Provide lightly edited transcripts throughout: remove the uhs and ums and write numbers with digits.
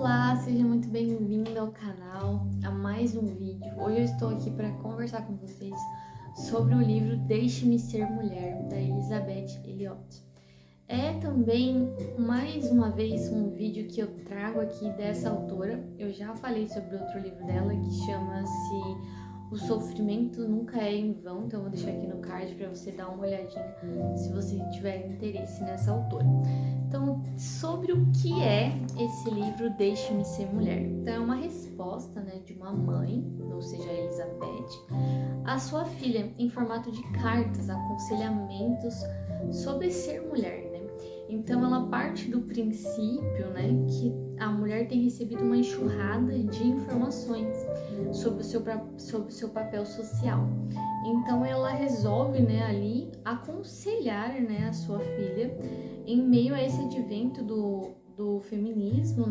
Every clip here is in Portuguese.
Olá, seja muito bem-vindo ao canal, a mais um vídeo. Hoje eu estou aqui para conversar com vocês sobre o livro Deixe-me Ser Mulher, da Elizabeth Elliot. É também, mais uma vez, um vídeo que eu trago aqui dessa autora. Eu já falei sobre outro livro dela que chama-se O Sofrimento Nunca É em Vão, então eu vou deixar aqui no card para você dar uma olhadinha se você tiver interesse nessa autora. Então, sobre o que é esse livro Deixe-me Ser Mulher? Então, é uma resposta, de uma mãe, ou seja, a Elizabeth, à sua filha, em formato de cartas, aconselhamentos sobre ser mulher, Então, ela parte do princípio, que a mulher tem recebido uma enxurrada de informações sobre o seu papel social. Então, ela resolve, ali, aconselhar, a sua filha em meio a esse advento do feminismo,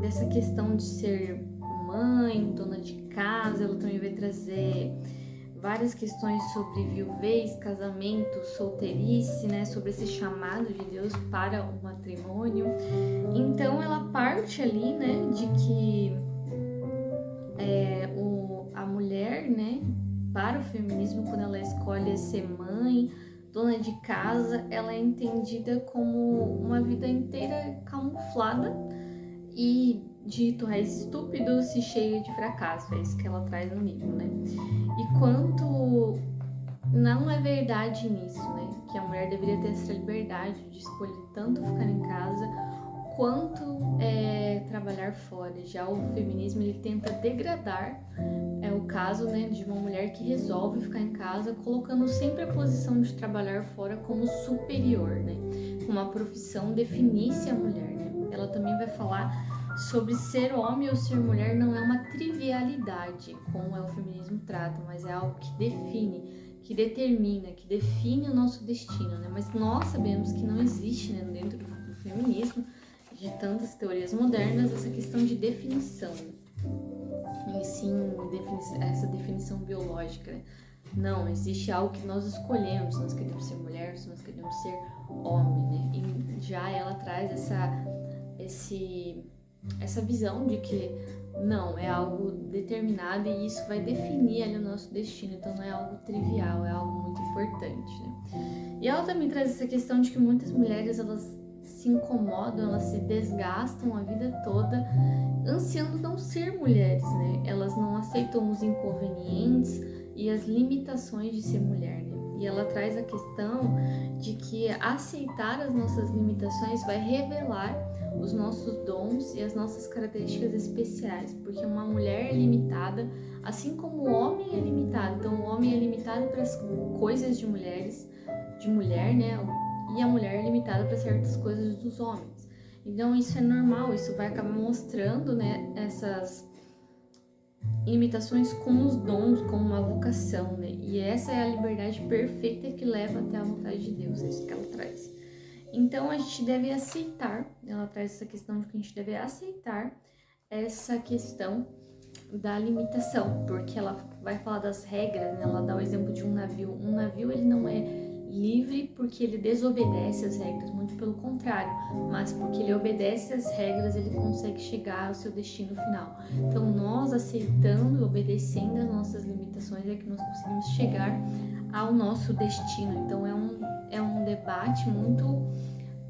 dessa questão de ser mãe, dona de casa. Ela também vai trazer várias questões sobre viuvez, casamento, solteirice, sobre esse chamado de Deus para o matrimônio. Então ela parte ali, de que a mulher, para o feminismo, quando ela escolhe ser mãe, dona de casa, ela é entendida como uma vida inteira camuflada e de rituais estúpidos e cheia de fracasso. É isso que ela traz no livro, E quanto não é verdade nisso, que a mulher deveria ter essa liberdade de escolher tanto ficar em casa quanto trabalhar fora. Já o feminismo, ele tenta degradar o caso, de uma mulher que resolve ficar em casa, colocando sempre a posição de trabalhar fora como superior, Uma profissão definisse a mulher, Ela também vai falar sobre ser homem ou ser mulher não é uma trivialidade, como o feminismo trata, mas é algo que define, que determina, que define o nosso destino, Mas nós sabemos que não existe, dentro do feminismo, de tantas teorias modernas, essa questão de definição, e sim essa definição biológica, Não, existe algo que nós escolhemos, se nós queremos ser mulher, se nós queremos ser homem, E já ela traz essa visão de que não, é algo determinado e isso vai definir ali o nosso destino, então não é algo trivial, é algo muito importante, E ela também traz essa questão de que muitas mulheres, elas se incomodam, elas se desgastam a vida toda ansiando não ser mulheres, Elas não aceitam os inconvenientes e as limitações de ser mulher, E ela traz a questão de que aceitar as nossas limitações vai revelar os nossos dons e as nossas características especiais, porque uma mulher é limitada, assim como o homem é limitado. Então, o homem é limitado para as coisas de mulher, e a mulher é limitada para certas coisas dos homens. Então, isso é normal, isso vai acabar mostrando, essas limitações como os dons, como uma vocação, E essa é a liberdade perfeita que leva até a vontade de Deus, é isso que ela traz. Então, a gente deve aceitar, ela traz essa questão de que a gente deve aceitar essa questão da limitação, porque ela vai falar das regras, Ela dá o exemplo de um navio. Um navio, ele não é livre porque ele desobedece às regras, muito pelo contrário, mas porque ele obedece às regras, ele consegue chegar ao seu destino final. Então, nós aceitando e obedecendo às nossas limitações é que nós conseguimos chegar ao nosso destino. Então, é um debate muito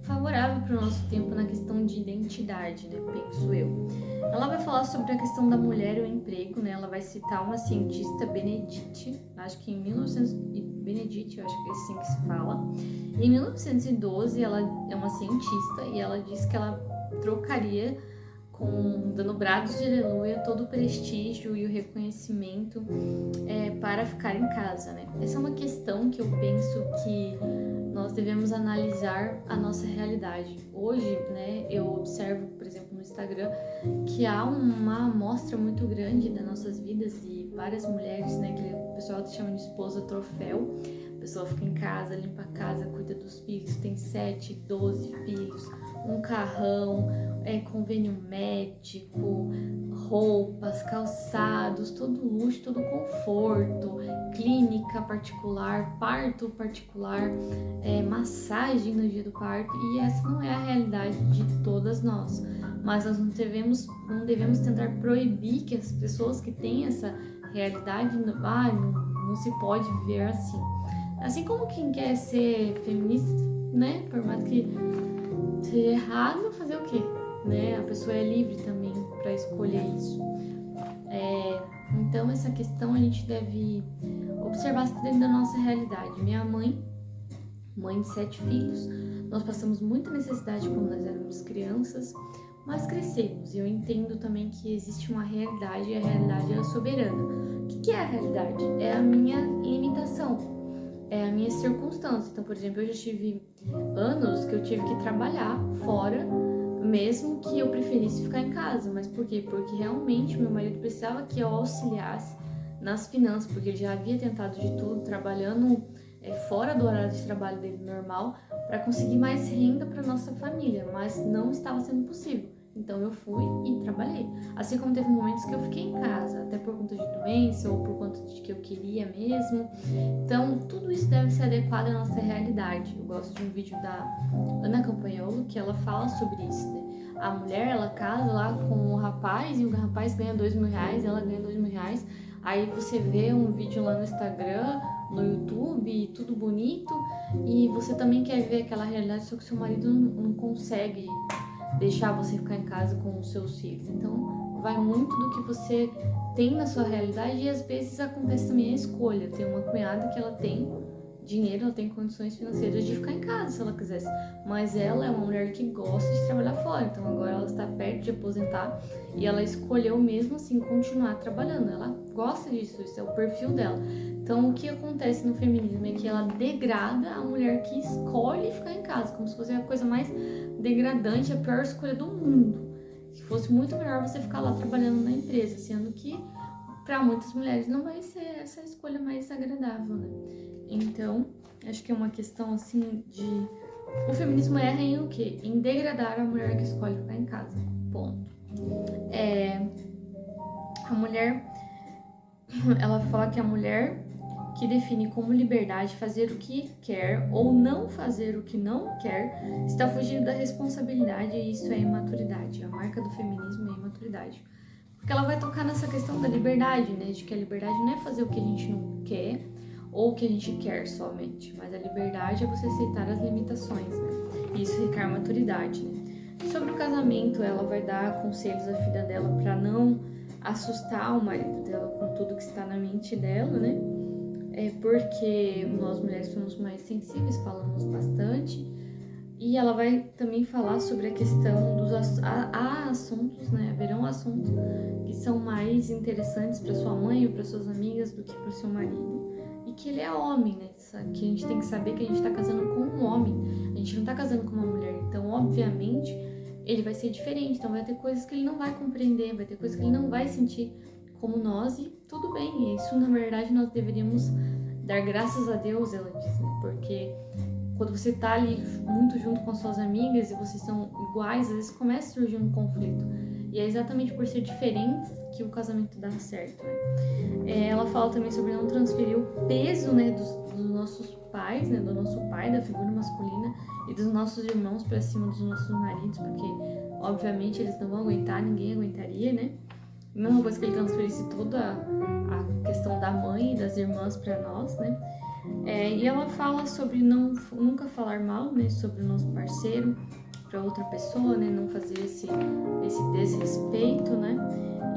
favorável para o nosso tempo na questão de identidade, penso eu. Ela vai falar sobre a questão da mulher e o emprego, Ela vai citar uma cientista, Benedict, acho que em 1900, Benedict, eu acho que é assim que se fala. Em 1912, ela é uma cientista e ela diz que ela trocaria, dando brados de aleluia, todo o prestígio e o reconhecimento para ficar em casa, Essa é uma questão que eu penso que nós devemos analisar a nossa realidade. Hoje, eu observo, por exemplo, no Instagram, que há uma amostra muito grande das nossas vidas e várias mulheres, que o pessoal chama de esposa troféu. A pessoa fica em casa, limpa a casa, cuida dos filhos, tem 7, 12 filhos, um carrão, convênio médico, roupas, calçados, todo luxo, todo conforto, clínica particular, parto particular, massagem no dia do parto, e essa não é a realidade de todas nós. Mas nós não devemos tentar proibir que as pessoas que têm essa realidade, não se pode viver assim. Assim como quem quer ser feminista, né, por mais que seja errado, fazer o quê? Né? A pessoa é livre também para escolher isso. Então essa questão a gente deve observar se está dentro da nossa realidade. Minha mãe de 7 filhos, nós passamos muita necessidade quando nós éramos crianças, mas crescemos. E eu entendo também que existe uma realidade e a realidade é soberana. O que é a realidade? É a minha limitação, é a minha circunstância. Então, por exemplo, eu já tive anos que eu tive que trabalhar fora, mesmo que eu preferisse ficar em casa. Mas por quê? Porque realmente meu marido precisava que eu auxiliasse nas finanças, porque ele já havia tentado de tudo, trabalhando fora do horário de trabalho dele normal, para conseguir mais renda para nossa família, mas não estava sendo possível. Então eu fui e trabalhei. Assim como teve momentos que eu fiquei em casa, até por conta de doença ou por conta de que eu queria mesmo. Então tudo isso deve ser adequado à nossa realidade. Eu gosto de um vídeo da Ana Campanholo que ela fala sobre isso, né? A mulher, ela casa lá com o rapaz e o rapaz ganha R$2.000, ela ganha R$2.000. Aí você vê um vídeo lá no Instagram, no YouTube, tudo bonito, e você também quer ver aquela realidade, só que seu marido não consegue deixar você ficar em casa com os seus filhos. Então vai muito do que você tem na sua realidade, e às vezes acontece também a escolha. Tem uma cunhada que ela tem dinheiro, ela tem condições financeiras de ficar em casa se ela quisesse, mas ela é uma mulher que gosta de trabalhar fora. Então agora ela está perto de aposentar e ela escolheu mesmo assim continuar trabalhando. Ela gosta disso, isso é o perfil dela. Então o que acontece no feminismo é que ela degrada a mulher que escolhe ficar em casa, como se fosse a coisa mais degradante, a pior escolha do mundo. Se fosse muito melhor você ficar lá trabalhando na empresa, sendo que para muitas mulheres não vai ser essa a escolha mais agradável, né? Então, acho que é uma questão assim de... O feminismo erra em o quê? Em degradar a mulher que escolhe ficar em casa. Ponto. A mulher... Ela fala que a mulher que define como liberdade fazer o que quer ou não fazer o que não quer está fugindo da responsabilidade, e isso é imaturidade. A marca do feminismo é imaturidade. Porque ela vai tocar nessa questão da liberdade, né? De que a liberdade não é fazer o que a gente não quer ou o que a gente quer somente, mas a liberdade é você aceitar as limitações, né? E isso requer maturidade, né? Sobre o casamento, ela vai dar conselhos à filha dela para não assustar o marido dela com tudo que está na mente dela, né? Porque nós mulheres somos mais sensíveis, falamos bastante. E ela vai também falar sobre a questão dos assuntos, né? Haverão assuntos que são mais interessantes para sua mãe ou para suas amigas do que para o seu marido. E que ele é homem, né? Que a gente tem que saber que a gente está casando com um homem. A gente não está casando com uma mulher. Então, obviamente, ele vai ser diferente. Então, vai ter coisas que ele não vai compreender, vai ter coisas que ele não vai sentir como nós. E tudo bem. Isso, na verdade, nós deveríamos dar graças a Deus, ela diz, né? Porque quando você tá ali muito junto com suas amigas e vocês são iguais, às vezes começa a surgir um conflito. E é exatamente por ser diferentes que o casamento dá certo, né? Ela fala também sobre não transferir o peso, né, dos nossos pais, né, do nosso pai, da figura masculina, e dos nossos irmãos para cima dos nossos maridos, porque obviamente eles não vão aguentar, ninguém aguentaria, né? Mesma coisa que ele transferisse toda a questão da mãe e das irmãs para nós, né? E ela fala sobre nunca falar mal, né, sobre o nosso parceiro para outra pessoa, né, não fazer esse desrespeito, né?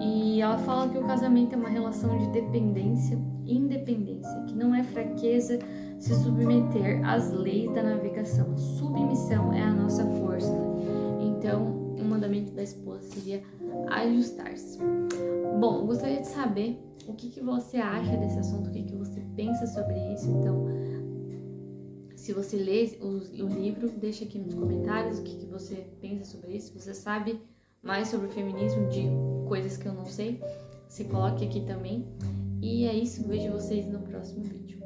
E ela fala que o casamento é uma relação de dependência e independência, que não é fraqueza se submeter às leis da navegação. Submissão é a nossa força, né? Então, o mandamento da esposa seria ajustar-se. Bom, gostaria de saber o que você acha desse assunto, o que você pensa sobre isso. Então, se você lê o livro, deixa aqui nos comentários o que você pensa sobre isso. Se você sabe mais sobre o feminismo, de coisas que eu não sei, se coloque aqui também. E é isso, vejo vocês no próximo vídeo.